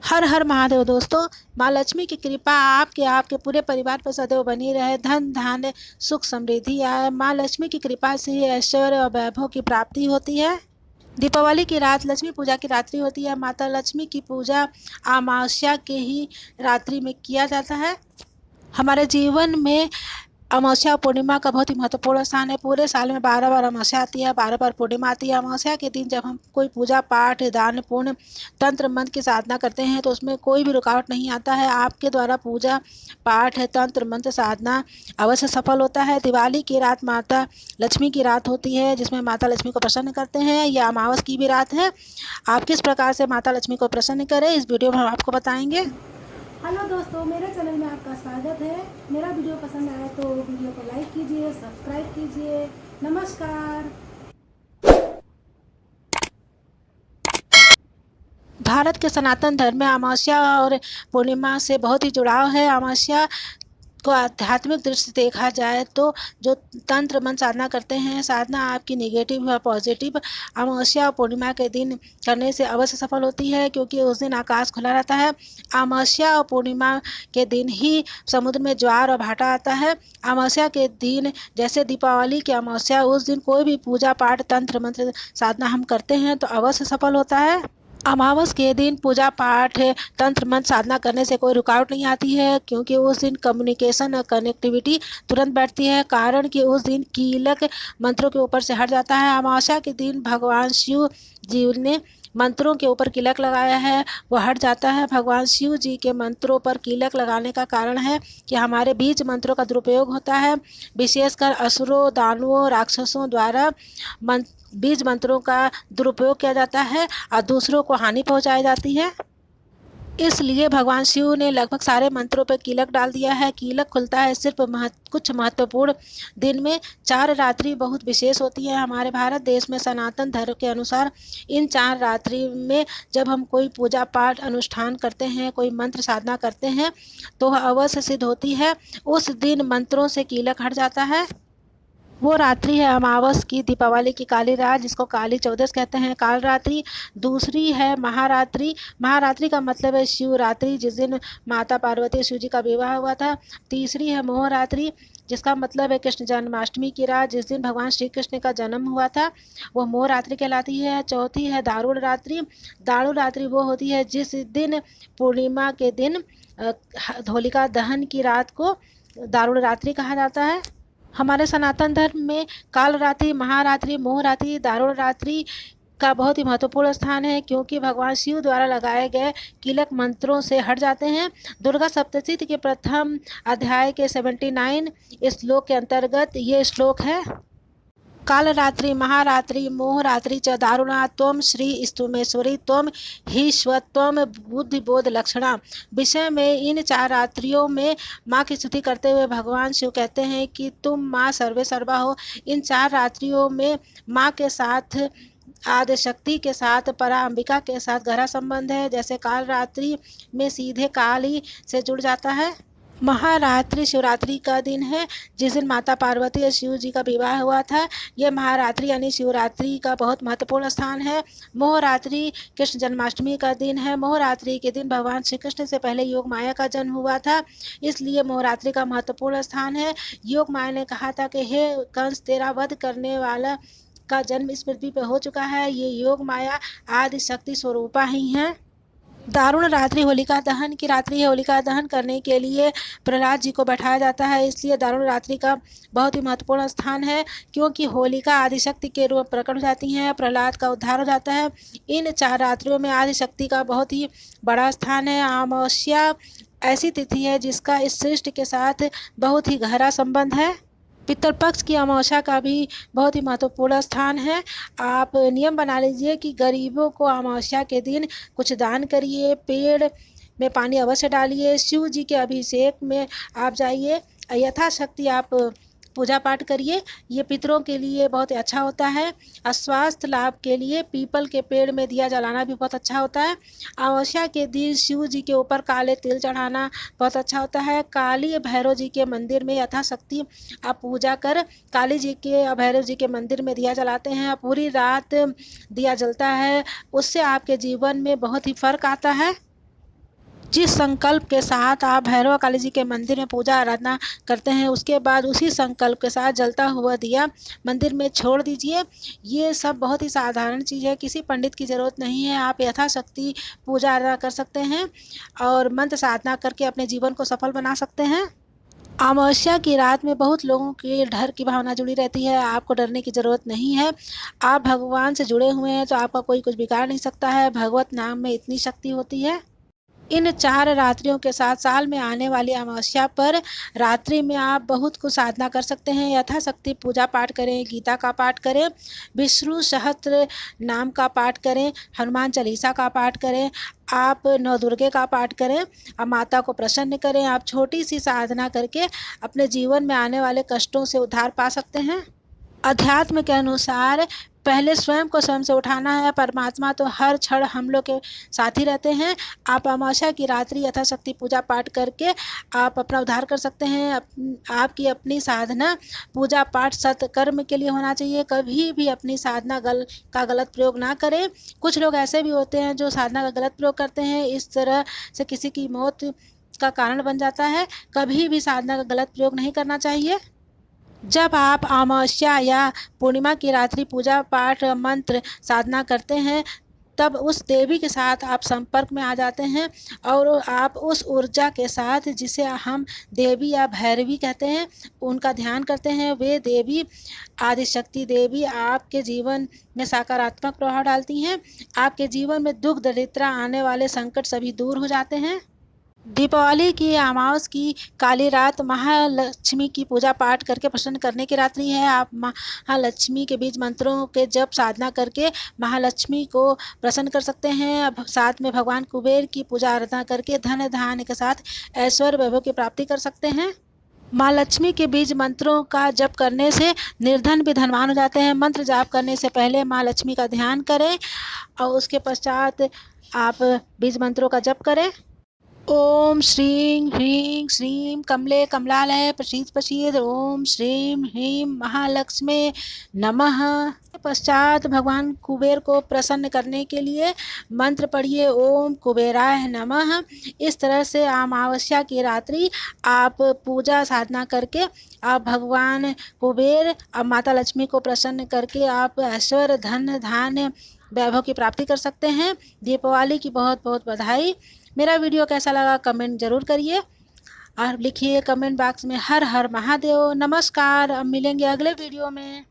हर हर महादेव दोस्तों। माँ लक्ष्मी की कृपा आपके आपके पूरे परिवार पर सदैव बनी रहे। धन धान्य सुख समृद्धि आए। माँ लक्ष्मी की कृपा से ही ऐश्वर्य और वैभव की प्राप्ति होती है। दीपावली की रात लक्ष्मी पूजा की रात्रि होती है। माता लक्ष्मी की पूजा अमावस्या के ही रात्रि में किया जाता है। हमारे जीवन में अमावस्या और पूर्णिमा का बहुत ही महत्वपूर्ण स्थान है। पूरे साल में 12 बार अमावस्या आती है, 12 बार पूर्णिमा आती है। अमावस्या के दिन जब हम कोई पूजा पाठ दान पुण्य तंत्र मंत्र की साधना करते हैं तो उसमें कोई भी रुकावट नहीं आता है। आपके द्वारा पूजा पाठ तंत्र मंत्र साधना अवश्य सफल होता है। दिवाली की रात माता लक्ष्मी की रात होती है जिसमें माता लक्ष्मी को प्रसन्न करते हैं। यह अमावस की भी रात है। आप किस प्रकार से माता लक्ष्मी को प्रसन्न करें इस वीडियो में हम आपको बताएंगे। हेलो दोस्तों, मेरे चैनल में आपका स्वागत है। मेरा वीडियो पसंद आए तो वीडियो को लाइक कीजिए, सब्सक्राइब कीजिए। नमस्कार। भारत के सनातन धर्म में अमावस्या और पूर्णिमा से बहुत ही जुड़ाव है। अमावस्या को आध्यात्मिक दृष्टि से देखा जाए तो जो तंत्र मंत्र साधना करते हैं, साधना आपकी नेगेटिव या पॉजिटिव अमावस्या और पूर्णिमा के दिन करने से अवश्य सफल होती है, क्योंकि उस दिन आकाश खुला रहता है। अमावस्या और पूर्णिमा के दिन ही समुद्र में ज्वार और भाटा आता है। अमावस्या के दिन जैसे दीपावली की अमावस्या, उस दिन कोई भी पूजा पाठ तंत्र मंत्र साधना हम करते हैं तो अवश्य सफल होता है। अमावस के दिन पूजा पाठ तंत्र मंत्र साधना करने से कोई रुकावट नहीं आती है, क्योंकि उस दिन कम्युनिकेशन और कनेक्टिविटी तुरंत बैठती है। कारण कि उस दिन कीलक मंत्रों के ऊपर से हट जाता है। अमावस्या के दिन भगवान शिव जी ने मंत्रों के ऊपर कीलक लगाया है, वह हट जाता है। भगवान शिव जी के मंत्रों पर कीलक लगाने का कारण है कि हमारे बीज मंत्रों का दुरुपयोग होता है। विशेषकर असुरों दानवों राक्षसों द्वारा बीज मंत्रों का दुरुपयोग किया जाता है और दूसरों को हानि पहुंचाई जाती है। इसलिए भगवान शिव ने लगभग सारे मंत्रों पर कीलक डाल दिया है। कीलक खुलता है सिर्फ कुछ महत्वपूर्ण दिन में। 4 रात्रि बहुत विशेष होती है। हमारे भारत देश में सनातन धर्म के अनुसार इन 4 रात्रि में जब हम कोई पूजा पाठ अनुष्ठान करते हैं, कोई मंत्र साधना करते हैं तो वह अवश्य सिद्ध होती है। उस दिन मंत्रों से कीलक हट जाता है। वो रात्रि है अमावस की, दीपावली की काली रात, जिसको काली चौदस कहते हैं, काल रात्रि। दूसरी है महारात्रि। महारात्रि का मतलब है शिवरात्रि, जिस दिन माता पार्वती शिव जी का विवाह हुआ था। तीसरी है मोहरात्रि, जिसका मतलब है कृष्ण जन्माष्टमी की रात, जिस दिन भगवान श्री कृष्ण का जन्म हुआ था, वो मोहरात्रि कहलाती है। चौथी है दारुण रात्रि। दारुण रात्रि वो होती है जिस दिन पूर्णिमा के दिन होलिका दहन की रात को दारुण रात्रि कहा जाता है। हमारे सनातन धर्म में काल रात्रि, महारात्रि, मोहरात्रि, दारुण रात्रि का बहुत ही महत्वपूर्ण स्थान है, क्योंकि भगवान शिव द्वारा लगाए गए कीलक मंत्रों से हट जाते हैं। दुर्गा सप्तशती के प्रथम अध्याय के 79 श्लोक के अंतर्गत ये श्लोक है। काल रात्रि महारात्रि मोहरात्रि च दारुणा त्वं श्री स्तुमेश्वरी त्वं ही स्वत्वं बुद्धिबोध लक्षणा। विषय में इन 4 रात्रियों में माँ की स्तुति करते हुए भगवान शिव कहते हैं कि तुम माँ सर्वे सर्वा हो। इन 4 रात्रियों में माँ के साथ आदि शक्ति के साथ परा अंबिका के साथ गहरा संबंध है। जैसे काल रात्रि में सीधे काल ही से जुड़ जाता है। महारात्रि शिवरात्रि का दिन है, जिस दिन माता पार्वती और शिव जी का विवाह हुआ था। यह महारात्रि यानी शिवरात्रि का बहुत महत्वपूर्ण स्थान है। मोहरात्रि कृष्ण जन्माष्टमी का दिन है। मोहरात्रि के दिन भगवान श्री कृष्ण से पहले योग माया का जन्म हुआ था, इसलिए मोहरात्रि का महत्वपूर्ण स्थान है। योग माया ने कहा था कि हे कंस, तेरा वध करने वाला का जन्म इस पृथ्वी पर हो चुका है। ये योग माया आदि शक्ति स्वरूपा ही है। दारुण रात्रि होलिका दहन की रात्रि है। होलिका दहन करने के लिए प्रहलाद जी को बैठाया जाता है, इसलिए दारुण रात्रि का बहुत ही महत्वपूर्ण स्थान है, क्योंकि होलिका आदिशक्ति के रूप में प्रकट हो जाती हैं, प्रहलाद का उद्धार हो जाता है। इन 4 रात्रियों में आदिशक्ति का बहुत ही बड़ा स्थान है। अमावस्या ऐसी तिथि है जिसका इस सृष्टि के साथ बहुत ही गहरा संबंध है। पितृपक्ष की अमावस्या का भी बहुत ही महत्वपूर्ण स्थान है। आप नियम बना लीजिए कि गरीबों को अमावस्या के दिन कुछ दान करिए, पेड़ में पानी अवश्य डालिए, शिव जी के अभिषेक में आप जाइए, यथाशक्ति आप पूजा पाठ करिए। ये पितरों के लिए बहुत अच्छा होता है। और स्वास्थ्य लाभ के लिए पीपल के पेड़ में दिया जलाना भी बहुत अच्छा होता है। अमावस्या के दिन शिव जी के ऊपर काले तिल चढ़ाना बहुत अच्छा होता है। काली भैरव जी के मंदिर में यथाशक्ति आप पूजा कर काली जी के और भैरव जी के मंदिर में दिया जलाते हैं, पूरी रात दिया जलता है, उससे आपके जीवन में बहुत ही फर्क आता है। जिस संकल्प के साथ आप भैरव काली जी के मंदिर में पूजा आराधना करते हैं, उसके बाद उसी संकल्प के साथ जलता हुआ दिया मंदिर में छोड़ दीजिए। ये सब बहुत ही साधारण चीज़ है, किसी पंडित की ज़रूरत नहीं है। आप यथाशक्ति पूजा आराधना कर सकते हैं और मंत्र साधना करके अपने जीवन को सफल बना सकते हैं। अमावस्या की रात में बहुत लोगों की डर की भावना जुड़ी रहती है। आपको डरने की ज़रूरत नहीं है। आप भगवान से जुड़े हुए हैं तो आपका कोई कुछ बिगाड़ नहीं सकता है। भगवत नाम में इतनी शक्ति होती है। इन 4 रात्रियों के साथ साल में आने वाली अमावस्या पर रात्रि में आप बहुत कुछ साधना कर सकते हैं। यथाशक्ति पूजा पाठ करें, गीता का पाठ करें, विष्णु सहस्त्र नाम का पाठ करें, हनुमान चालीसा का पाठ करें, आप नवदुर्गे का पाठ करें, आप माता को प्रसन्न करें। आप छोटी सी साधना करके अपने जीवन में आने वाले कष्टों से उद्धार पा सकते हैं। अध्यात्म के अनुसार पहले स्वयं को स्वयं से उठाना है। परमात्मा तो हर क्षण हम लोग के साथ ही रहते हैं। आप अमावस्या की रात्रि यथाशक्ति पूजा पाठ करके आप अपना उद्धार कर सकते हैं। आपकी अपनी साधना पूजा पाठ सत्कर्म के लिए होना चाहिए। कभी भी अपनी साधना का गलत प्रयोग ना करें। कुछ लोग ऐसे भी होते हैं जो साधना का गलत प्रयोग करते हैं, इस तरह से किसी की मौत का कारण बन जाता है। कभी भी साधना का गलत प्रयोग नहीं करना चाहिए। जब आप अमावस्या या पूर्णिमा की रात्रि पूजा पाठ मंत्र साधना करते हैं, तब उस देवी के साथ आप संपर्क में आ जाते हैं और आप उस ऊर्जा के साथ, जिसे हम देवी या भैरवी कहते हैं, उनका ध्यान करते हैं। वे देवी आदिशक्ति देवी आपके जीवन में सकारात्मक प्रभाव डालती हैं। आपके जीवन में दुख दरिद्रता आने वाले संकट सभी दूर हो जाते हैं। दीपावली की अमावस की काली रात महालक्ष्मी की पूजा पाठ करके प्रसन्न करने की रात्रि है। आप महालक्ष्मी के बीज मंत्रों के जप साधना करके महालक्ष्मी को प्रसन्न कर सकते हैं। अब साथ में भगवान कुबेर की पूजा आराधना करके धन धान्य के साथ ऐश्वर्य वैभव की प्राप्ति कर सकते हैं। माँ लक्ष्मी के बीज मंत्रों का जप करने से निर्धन भी धनवान हो जाते हैं। मंत्र जाप करने से पहले माँ लक्ष्मी का ध्यान करें और उसके पश्चात आप बीज मंत्रों का जप करें। ओम श्रीं ह्रीं श्रीं कमले कमलालय प्रसीद प्रसीद। ओम श्रीं ह्रीं महालक्ष्मी नमः। पश्चात भगवान कुबेर को प्रसन्न करने के लिए मंत्र पढ़िए, ओम कुबेराय नमः। इस तरह से अमावस्या की रात्रि आप पूजा साधना करके आप भगवान कुबेर और माता लक्ष्मी को प्रसन्न करके आप ऐश्वर्य धन धान्य वैभव की प्राप्ति कर सकते हैं। दीपावली की बहुत बहुत बधाई। मेरा वीडियो कैसा लगा कमेंट ज़रूर करिए और लिखिए कमेंट बॉक्स में हर हर महादेव। नमस्कार। अब मिलेंगे अगले वीडियो में।